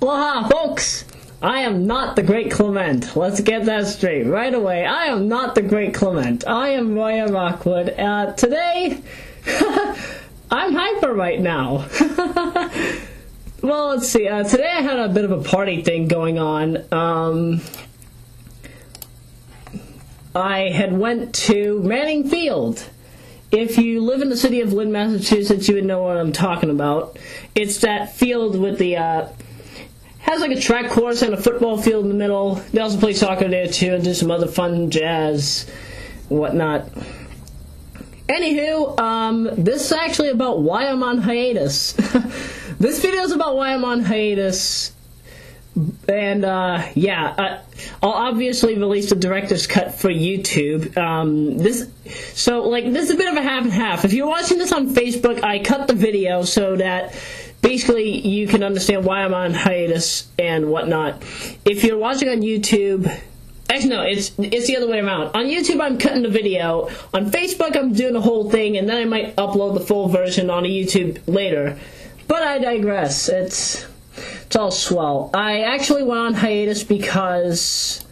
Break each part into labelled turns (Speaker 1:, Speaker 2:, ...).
Speaker 1: Aloha, folks! I am not the Great Clement. Let's get that straight right away. I am not the Great Clement. I am Royameadow. Today, I'm hyper right now. Well, let's see. Today I had a bit of a party thing going on. I had went to Manning Field. If you live in the city of Lynn, Massachusetts, you would know what I'm talking about. It's that field with the, has like a track course and a football field in the middle. They also play soccer there too and do some other fun jazz and whatnot. Anywho, this is actually about why I'm on hiatus. This video is about why I'm on hiatus. And, yeah, I'll obviously release the director's cut for YouTube. This is a bit of a half and half. If you're watching this on Facebook, I cut the video so that basically you can understand why I'm on hiatus and whatnot. If you're watching on YouTube, actually no, it's the other way around. On YouTube, I'm cutting the video. On Facebook, I'm doing the whole thing, and then I might upload the full version on YouTube later. But I digress. It's all swell. I actually went on hiatus because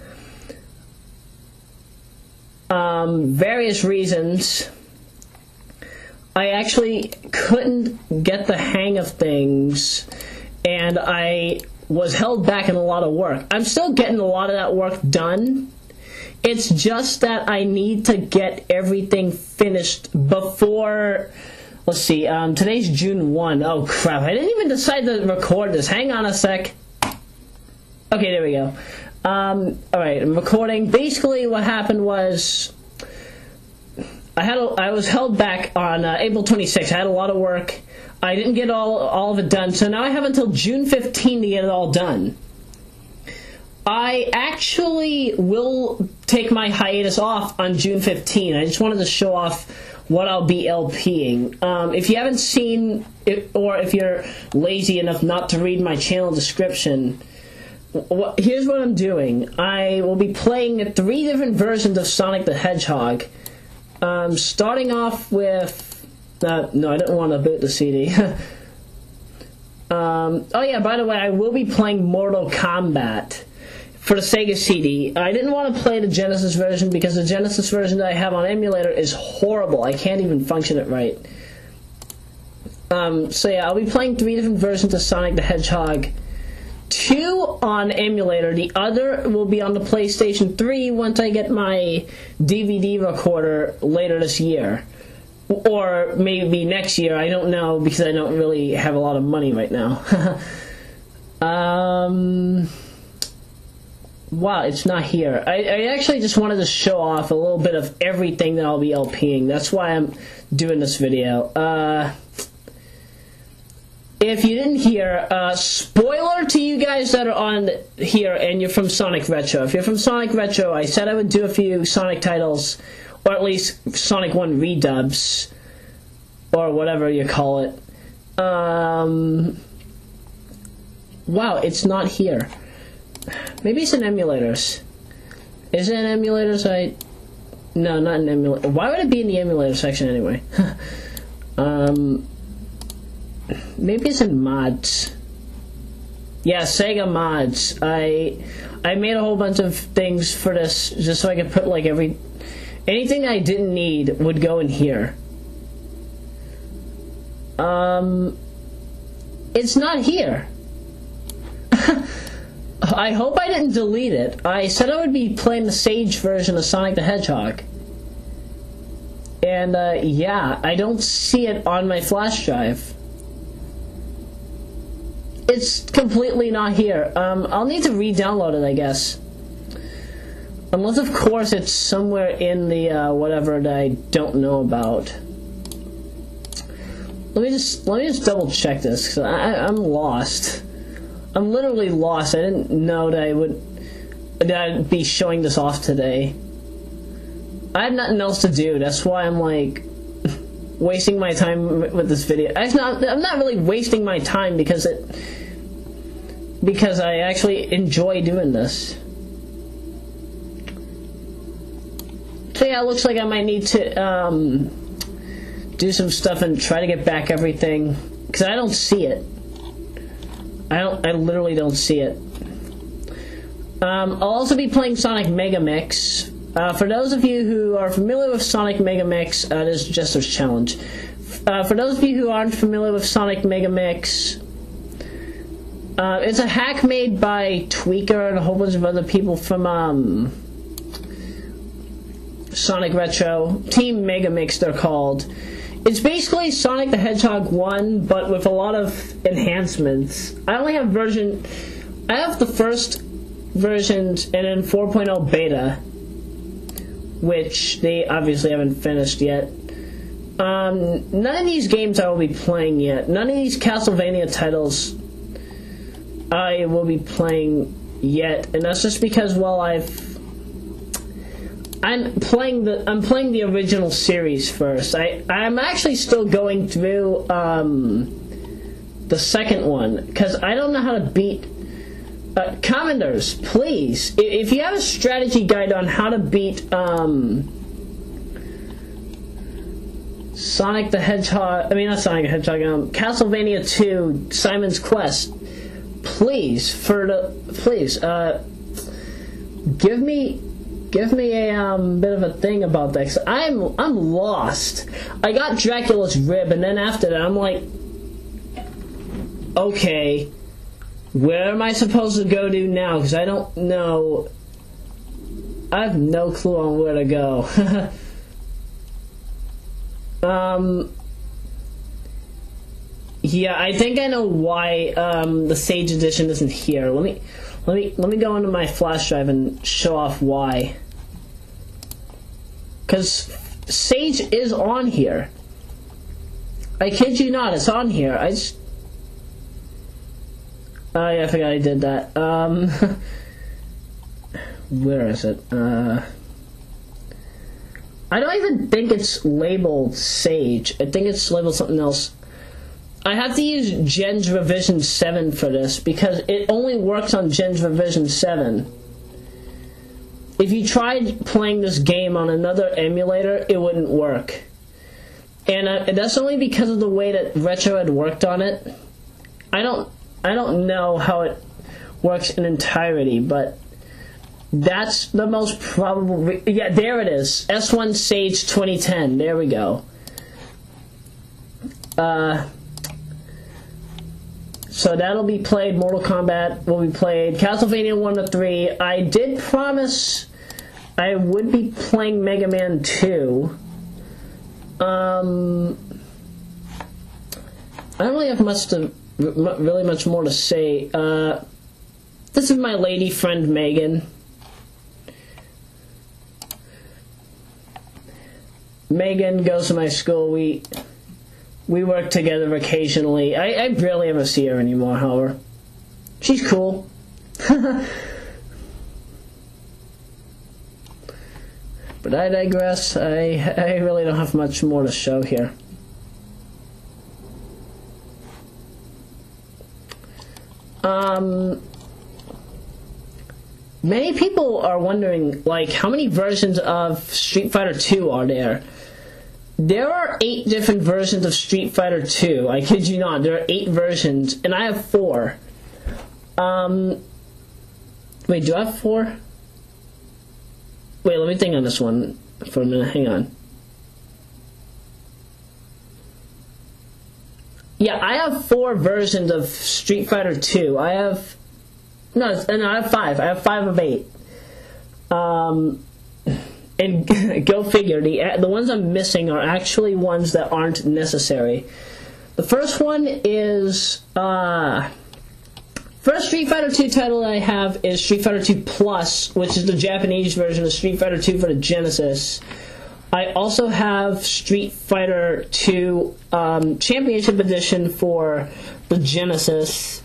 Speaker 1: various reasons. I actually couldn't get the hang of things, and I was held back in a lot of work. I'm still getting a lot of that work done. It's just that I need to get everything finished before... Let's see, today's June 1. Oh, crap. I didn't even decide to record this. Hang on a sec. Okay, there we go. Alright, I'm recording. Basically, what happened was... I was held back on April 26th. I had a lot of work. I didn't get all of it done, so now I have until June 15 to get it all done. I actually will take my hiatus off on June 15. I just wanted to show off what I'll be LPing. If you haven't seen it, or if you're lazy enough not to read my channel description, here's what I'm doing. I will be playing 3 different versions of Sonic the Hedgehog. Starting off with... no, I didn't want to boot the CD. Oh yeah, by the way, I will be playing Mortal Kombat for the Sega CD. I didn't want to play the Genesis version because the Genesis version that I have on emulator is horrible. I can't even function it right. So yeah, I'll be playing 3 different versions of Sonic the Hedgehog. 2 on emulator. The other will be on the PlayStation 3 once I get my DVD recorder later this year. Or maybe next year. I don't know because I don't really have a lot of money right now. Wow, it's not here. I actually just wanted to show off a little bit of everything that I'll be LPing. That's why I'm doing this video. If you didn't hear, spoiler to you guys that are on here and you're from Sonic Retro. If you're from Sonic Retro, I said I would do a few Sonic titles, or at least Sonic 1 redubs, or whatever you call it. Wow, it's not here. Maybe it's in emulators. Is it in emulators? No, not in emulator. Why would it be in the emulator section anyway? Maybe it's in mods. Yeah, Sega mods. I made a whole bunch of things for this just so I could put like anything I didn't need would go in here. It's not here. I hope I didn't delete it. I said I would be playing the Sage version of Sonic the Hedgehog. And, yeah, I don't see it on my flash drive. It's completely not here. I'll need to re-download it, I guess. Unless, of course, it's somewhere in the, whatever that I don't know about. Let me just double check this, because I'm lost. I'm literally lost. I didn't know that I'd be showing this off today. I had nothing else to do. That's why I'm like wasting my time with this video. I'm not really wasting my time because I actually enjoy doing this. So yeah, it looks like I might need to do some stuff and try to get back everything because I don't see it. I literally don't see it. I'll also be playing Sonic Mega Mix. For those of you who are familiar with Sonic Mega Mix, this is Jester's Challenge. For those of you who aren't familiar with Sonic Mega Mix, it's a hack made by Tweaker and a whole bunch of other people from Sonic Retro. Team Mega Mix, they're called. It's basically Sonic the Hedgehog 1, but with a lot of enhancements. I have the first versions and then 4.0 beta, which they obviously haven't finished yet. None of these games I will be playing yet. None of these Castlevania titles I will be playing yet, and that's just because, well, I'm playing the original series first. I'm actually still going through the second one because I don't know how to beat. Commenters, please, if you have a strategy guide on how to beat Sonic the Hedgehog, not Sonic the Hedgehog, Castlevania 2, Simon's Quest, please, give me a bit of a thing about that, 'cause I'm lost. I got Dracula's Rib, and then after that, I'm like, okay, where am I supposed to go to now? Because I don't know. I have no clue on where to go. Yeah, I think I know why the Sage Edition isn't here. Let me go into my flash drive and show off why. Because Sage is on here. I kid you not, it's on here. Oh yeah, I forgot I did that. Where is it? I don't even think it's labeled Sage. I think it's labeled something else. I have to use Gen's Revision 7 for this because it only works on Gen's Revision 7. If you tried playing this game on another emulator, it wouldn't work. And that's only because of the way that Retro had worked on it. I don't know how it works in entirety, but that's the most probable. Yeah, there it is. S1 Sage 2010. There we go. So that'll be played. Mortal Kombat will be played. Castlevania 1 to 3. I did promise I would be playing Mega Man 2. I don't really have really much more to say. This is my lady friend Megan. Megan goes to my school. We work together occasionally. I barely ever see her anymore, however. She's cool. But I digress. I really don't have much more to show here. Many people are wondering, like, how many versions of Street Fighter 2 are there? There are 8 different versions of Street Fighter 2. I kid you not. There are 8 versions, and I have 4. Wait, do I have 4? Wait, let me think on this one for a minute. Hang on. Yeah, I have 4 versions of Street Fighter 2. I have 5. I have 5 of 8. And go figure, the ones I'm missing are actually ones that aren't necessary. The first one is first Street Fighter 2 title I have is Street Fighter 2 Plus, which is the Japanese version of Street Fighter 2 for the Genesis. I also have Street Fighter 2 Championship Edition for the Genesis.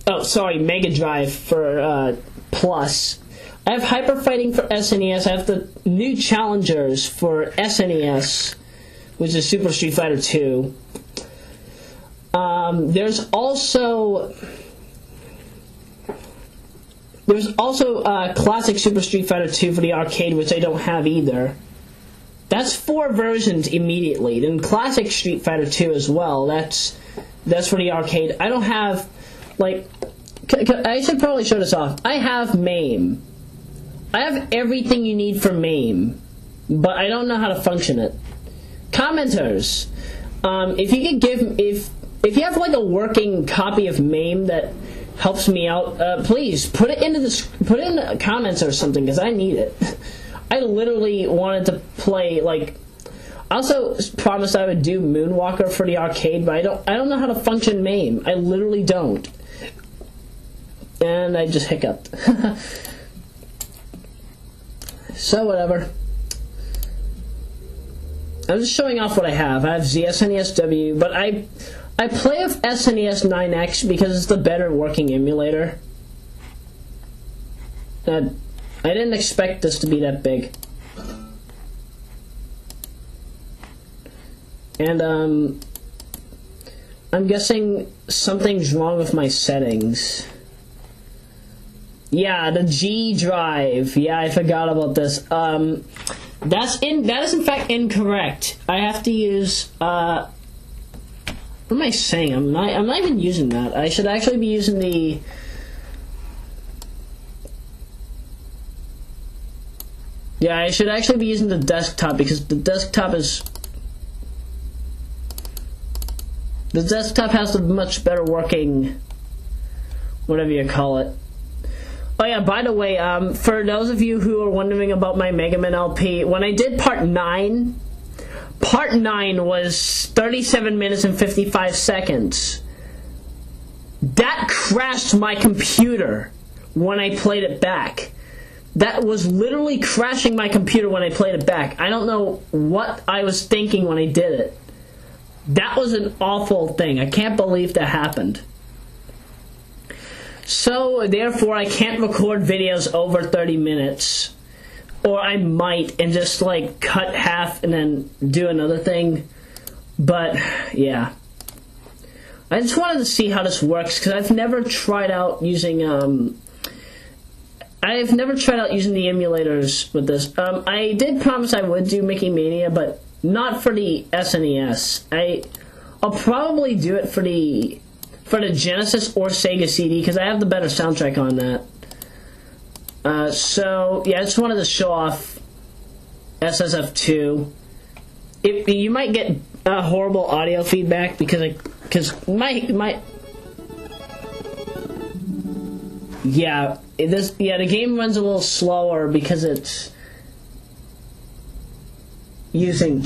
Speaker 1: Oh, sorry, Mega Drive for Plus. I have Hyper Fighting for SNES. I have the new Challengers for SNES, which is Super Street Fighter 2. There's also Classic Super Street Fighter 2 for the arcade, which I don't have either. That's 4 versions immediately. Then Classic Street Fighter 2 as well. That's for the arcade. I don't have, like, I should probably show this off. I have MAME. I have everything you need for MAME, but I don't know how to function it. Commenters, if you could give, if you have like a working copy of MAME that helps me out, please put it in the comments or something, because I need it. I literally wanted to play, like, I also promised I would do Moonwalker for the arcade, but I don't know how to function MAME. I literally don't. And I just hiccuped. So whatever. I'm just showing off what I have. I have ZSNESW, but I play with SNES 9X because it's the better working emulator. I didn't expect this to be that big. And I'm guessing something's wrong with my settings. Yeah, the G drive. Yeah, I forgot about this. That is in fact incorrect. I have to use what am I saying? I'm not even using that. I should actually be using the I should actually be using the desktop, because the desktop has a much better working, whatever you call it. Oh yeah, by the way, for those of you who are wondering about my Megaman LP, when I did Part 9 was 37 minutes and 55 seconds. That crashed my computer when I played it back. That was literally crashing my computer when I played it back. I don't know what I was thinking when I did it. That was an awful thing. I can't believe that happened. So, therefore, I can't record videos over 30 minutes. Or I might, and just, like, cut half and then do another thing. But, yeah. I just wanted to see how this works, because I've never tried out using, the emulators with this. I did promise I would do Mickey Mania, but not for the SNES. I'll probably do it for the Genesis or Sega CD, because I have the better soundtrack on that. So, yeah, I just wanted to show off SSF2. You might get horrible audio feedback, because the game runs a little slower because it's using...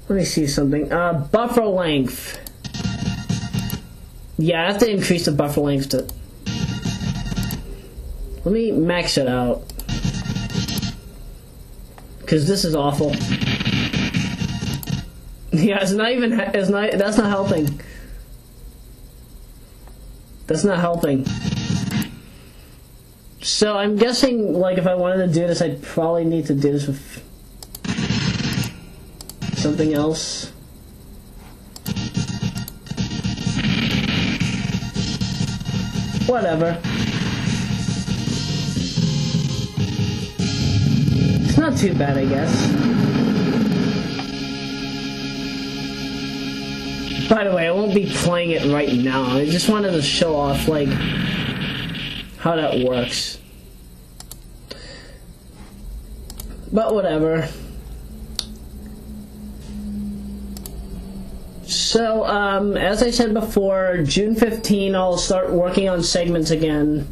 Speaker 1: Let me see something. Buffer length. Yeah, I have to increase the buffer length to... Let me max it out. Because this is awful. Yeah, that's not helping. That's not helping. So I'm guessing, like, if I wanted to do this, I'd probably need to do this with something else. Whatever. It's not too bad, I guess. By the way, I won't be playing it right now. I just wanted to show off, like, how that works. But whatever. So, as I said before, June 15, I'll start working on segments again.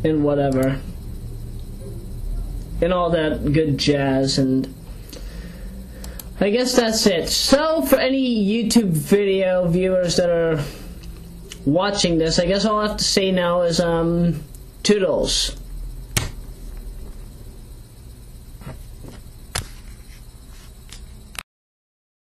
Speaker 1: And whatever. And all that good jazz, and I guess that's it. So, for any YouTube video viewers that are watching this, I guess all I have to say now is, toodles.